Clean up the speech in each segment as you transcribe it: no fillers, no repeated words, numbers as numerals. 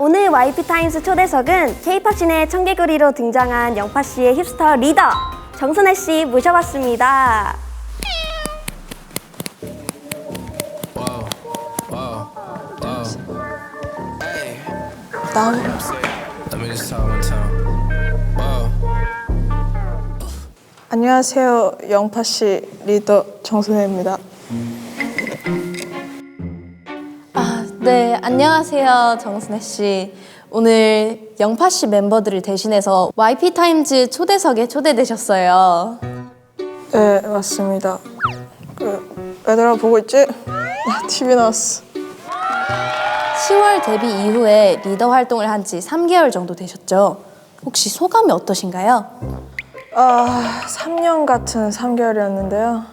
오늘 YP타임스 초대석은 K-팝 씬의 청개구리로 등장한 영파 씨의 힙스터 리더 정선혜 씨 모셔봤습니다. 안녕하세요. 영파 씨 리더 정선혜입니다. 네, 안녕하세요, 정순혜 씨. 오늘 영파 씨 멤버들을 대신해서 YP타임즈 초대석에 초대되셨어요. 네, 맞습니다. 얘들아 보고 있지? 나 TV 나왔어. 10월 데뷔 이후에 리더 활동을 한 지 3개월 정도 되셨죠? 혹시 소감이 어떠신가요? 3년 같은 3개월이었는데요.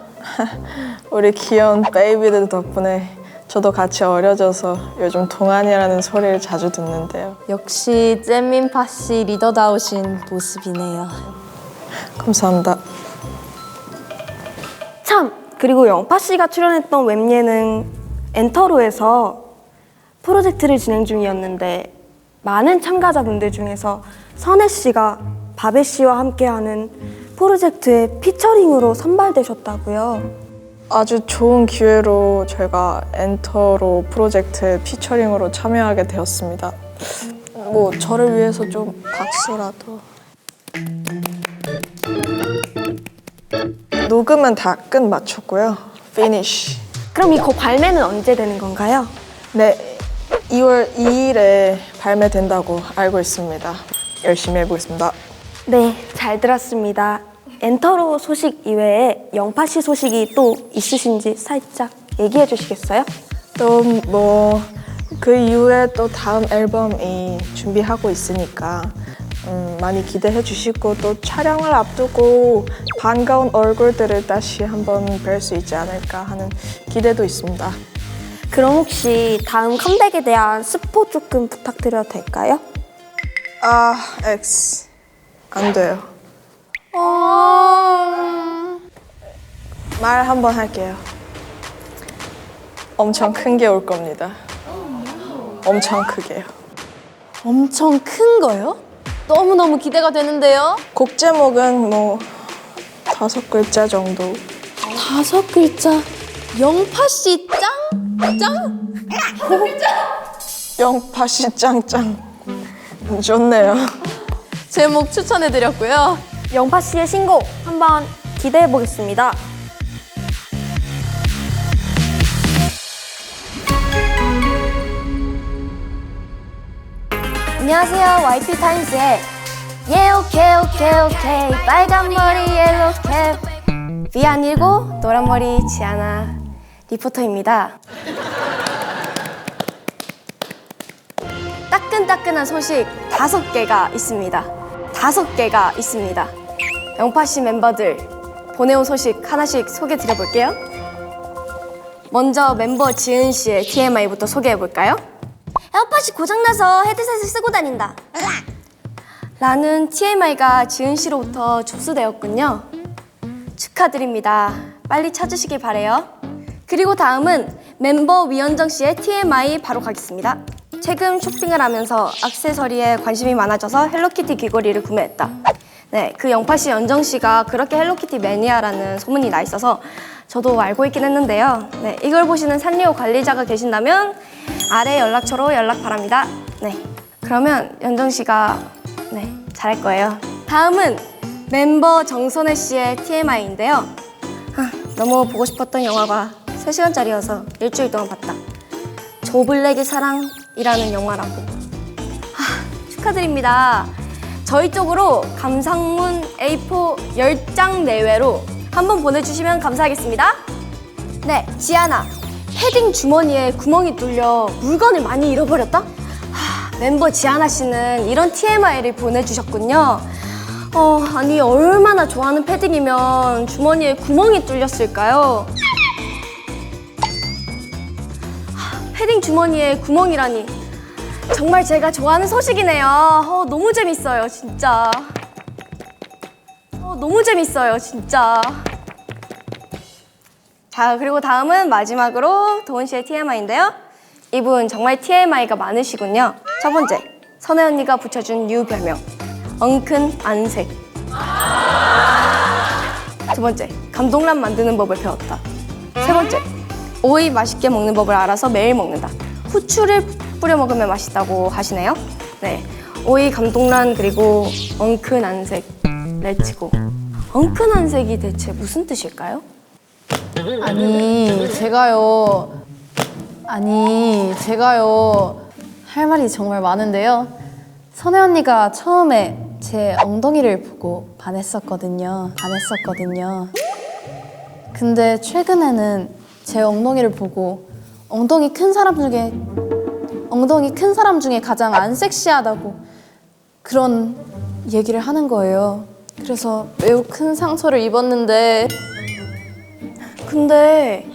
우리 귀여운 베이비들 덕분에 저도 같이 어려져서 요즘 동안이라는 소리를 자주 듣는데요. 역시 잼민파 씨 리더다우신 모습이네요. 감사합니다. 참! 그리고 영파 씨가 출연했던 웹예능 엔터로에서 프로젝트를 진행 중이었는데 많은 참가자분들 중에서 선혜 씨가 바베 씨와 함께하는 프로젝트에 피처링으로 선발되셨다고요. 아주 좋은 기회로 제가 엔터로 프로젝트에 피처링으로 참여하게 되었습니다. 뭐 저를 위해서 좀 박수라도. 녹음은 다 끝 마쳤고요. 피니쉬. 그럼 이 곡 발매는 언제 되는 건가요? 네, 2월 2일에 발매된다고 알고 있습니다. 열심히 해보겠습니다. 네, 잘 들었습니다. 엔터로 소식 이외에 영파 씨 소식이 또 있으신지 살짝 얘기해 주시겠어요? 또 뭐 그 이후에 또 다음 앨범이 준비하고 있으니까 많이 기대해 주시고 또 촬영을 앞두고 반가운 얼굴들을 다시 한번 뵐 수 있지 않을까 하는 기대도 있습니다. 그럼 혹시 다음 컴백에 대한 스포 조금 부탁드려도 될까요? X 안 돼요. 말 한번 할게요. 엄청 큰 게 올 겁니다. 엄청 크게요. 엄청 큰 거요? 너무너무 기대가 되는데요? 곡 제목은 뭐 5글자 정도. 5글자. 영파 씨 짱? 짱? 영파씨 짱짱. 좋네요. 제목 추천해드렸고요. 영파 씨의 신곡 한번 기대해 보겠습니다. 안녕하세요. YP타임즈의 오케이 빨간 머리 옐로우 캡 비아닐고 노란 머리 지아나 리포터입니다. 따끈따끈한 소식 5개가 있습니다. 5개가 있습니다. 영파 씨 멤버들 보내온 소식 하나씩 소개해 드려볼게요. 먼저 멤버 지은 씨의 TMI부터 소개해 볼까요? 영파 씨 고장나서 헤드셋을 쓰고 다닌다 라는 TMI가 지은 씨로부터 접수되었군요. 축하드립니다. 빨리 찾으시길 바래요. 그리고 다음은 멤버 위현정 씨의 TMI 바로 가겠습니다. 최근 쇼핑을 하면서 액세서리에 관심이 많아져서 헬로키티 귀걸이를 구매했다. 네, 그 영파 씨, 연정 씨가 그렇게 헬로키티 매니아라는 소문이 나 있어서 저도 알고 있긴 했는데요. 네, 이걸 보시는 산리오 관리자가 계신다면 아래 연락처로 연락 바랍니다. 네, 그러면 연정 씨가 잘할 거예요. 다음은 멤버 정선혜 씨의 TMI인데요. 너무 보고 싶었던 영화가 3시간짜리여서 일주일 동안 봤다. 조블랙의 사랑이라는 영화라고. 축하드립니다. 저희 쪽으로 감상문 A4 10장 내외로 한번 보내주시면 감사하겠습니다. 네, 지아나. 패딩 주머니에 구멍이 뚫려 물건을 많이 잃어버렸다? 멤버 지아나 씨는 이런 TMI를 보내주셨군요. 아니 얼마나 좋아하는 패딩이면 주머니에 구멍이 뚫렸을까요? 패딩 주머니에 구멍이라니 정말 제가 좋아하는 소식이네요. 너무 재밌어요 진짜. 너무 재밌어요 진짜. 자, 그리고 다음은 마지막으로 도훈 씨의 TMI인데요. 이분 정말 TMI가 많으시군요. 첫 번째, 선혜 언니가 붙여준 뉴 별명 엉큰 안색. 두 번째, 감동란 만드는 법을 배웠다. 세 번째, 오이 맛있게 먹는 법을 알아서 매일 먹는다. 후추를 뿌려 먹으면 맛있다고 하시네요. 네, 오이 감동란 그리고 엉큰 안색. 렛츠고. 엉큰 안색이 대체 무슨 뜻일까요? 아니, 제가요. 할 말이 정말 많은데요. 선혜 언니가 처음에 제 엉덩이를 보고 반했었거든요. 근데 최근에는 제 엉덩이를 보고 엉덩이 큰 사람 중에 가장 안 섹시하다고 그런 얘기를 하는 거예요. 그래서 매우 큰 상처를 입었는데 근데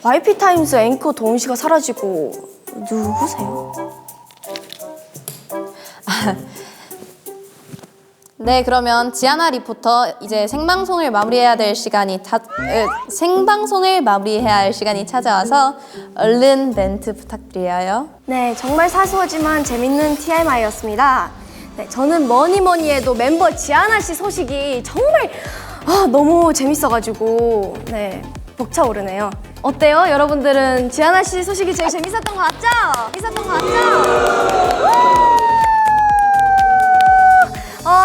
YP타임스 앵커 도훈 씨가 사라지고 누구세요? 네, 그러면 지아나 리포터 이제 생방송을 마무리해야 할 시간이 찾아와서 얼른 멘트 부탁드려요. 네, 정말 사소하지만 재밌는 TMI였습니다. 네, 저는 뭐니 해도 멤버 지아나 씨 소식이 정말 너무 재밌어가지고 네, 벅차오르네요. 어때요? 여러분들은 지아나 씨 소식이 제일 재밌었던 것 같죠?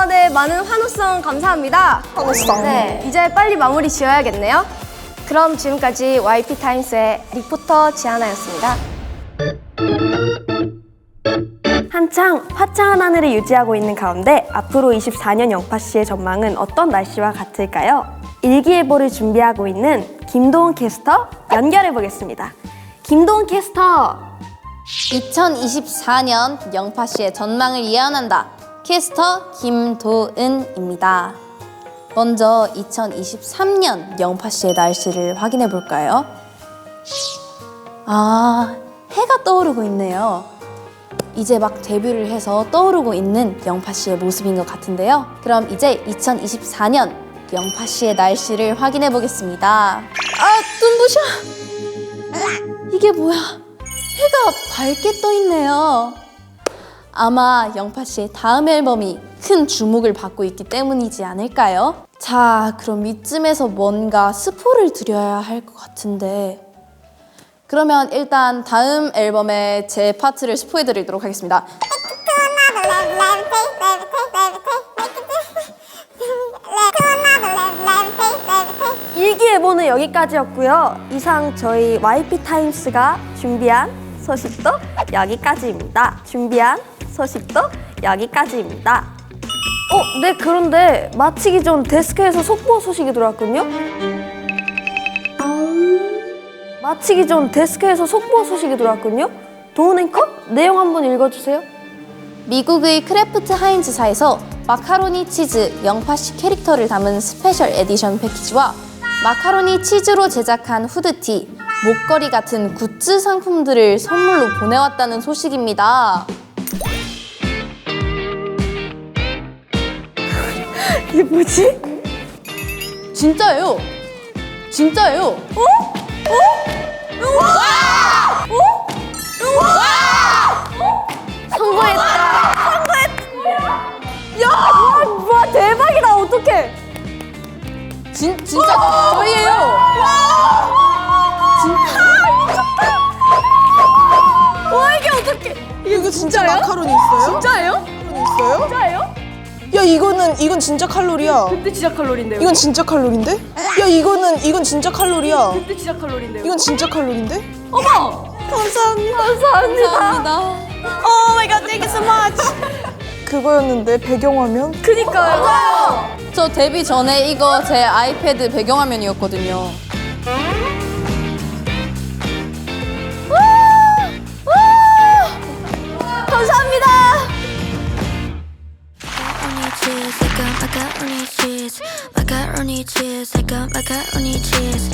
네, 많은 환호성 감사합니다. 환호성. 네, 이제 빨리 마무리 지어야겠네요. 그럼 지금까지 YP타임스의 리포터 지아나였습니다. 한창 화창한 하늘을 유지하고 있는 가운데 앞으로 24년 영파 씨의 전망은 어떤 날씨와 같을까요? 일기예보를 준비하고 있는 김도훈 캐스터 연결해 보겠습니다. 김도훈 캐스터. 2024년 영파 씨의 전망을 예언한다. 캐스터 김도은입니다. 먼저 2023년 영파 씨의 날씨를 확인해 볼까요? 해가 떠오르고 있네요. 이제 막 데뷔를 해서 떠오르고 있는 영파 씨의 모습인 것 같은데요. 그럼 이제 2024년 영파 씨의 날씨를 확인해 보겠습니다. 눈부셔! 이게 뭐야? 해가 밝게 떠 있네요. 아마 영파 씨의 다음 앨범이 큰 주목을 받고 있기 때문이지 않을까요? 자, 그럼 이쯤에서 뭔가 스포를 드려야 할 것 같은데 그러면 일단 다음 앨범의 제 파트를 스포해 드리도록 하겠습니다. 일기예보는 여기까지였고요. 이상 저희 YP타임스가 준비한 소식도 여기까지입니다. 네, 그런데 마치기 전 데스크에서 속보 소식이 들어왔군요. 도훈 앵커, 내용 한번 읽어주세요. 미국의 크래프트 하인즈사에서 마카로니 치즈 영파씨 캐릭터를 담은 스페셜 에디션 패키지와 마카로니 치즈로 제작한 후드티, 목걸이 같은 굿즈 상품들을 선물로 보내왔다는 소식입니다. 이게 뭐지? 진짜예요. 성공했다. 야, 와 대박이다. 어떡해? 진짜 저희예요. 와, 이게 어떡해? 이거 진짜 마카로니 있어요? 진짜예요? 마카로니 있어요? 진짜예요? 야, 이건 진짜 칼로리야. 근데 진짜 칼로리인데요. 이건 진짜 칼로리인데? 야, 이건 진짜 칼로리야. 근데 진짜 칼로리인데요. 이건 진짜 칼로리인데? 어머! 감사합니다. Oh my god, thank you so much. 그거였는데 배경화면? 그니까요. 저 데뷔 전에 이거 제 아이패드 배경화면이었거든요. 감사합니다. Macaroni cheese, I got macaroni cheese.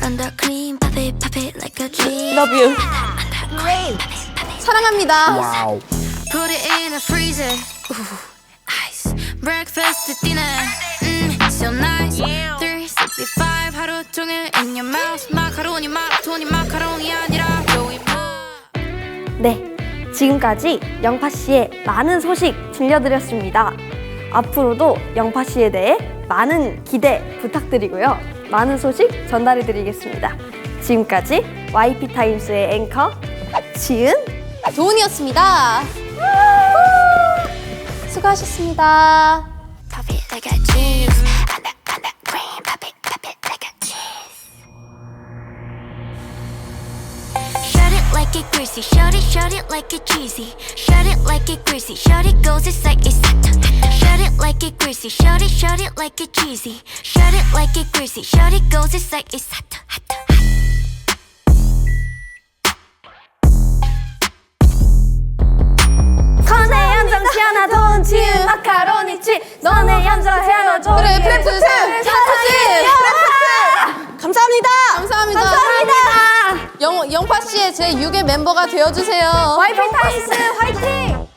Under cream, pop it like a cheese. Love you. 사랑합니다. Put it in a freezer. Ooh, ice. Breakfast to dinner. So nice. 365 하루 종일 in your mouth. 마카로니 마카로니야. 네, 지금까지 영파 씨의 많은 소식 들려드렸습니다. 앞으로도 영파 씨에 대해 많은 기대 부탁드리고요. 많은 소식 전달해드리겠습니다. 지금까지 YP타임스의 앵커 지은 도훈이었습니다. 수고하셨습니다. Pop it like a cheese. I like cream. Pop it like a cheese. Shut it like it greasy. Shut it like it cheesy. Shut it like it greasy. Shut it goes, it's like it's hot. Shut it like it greasy. Shut it like it cheesy. Shut it like it greasy. Shut it goes, it's like it's hot. 컨의 연정 피아나 돈 지은 마카로니치 너네 연정 헤어 줘 그래, 프레프트! 감사합니다. 감사합니다. 영파 씨의 제 6의 멤버가 되어주세요. YP타임스 화이팅!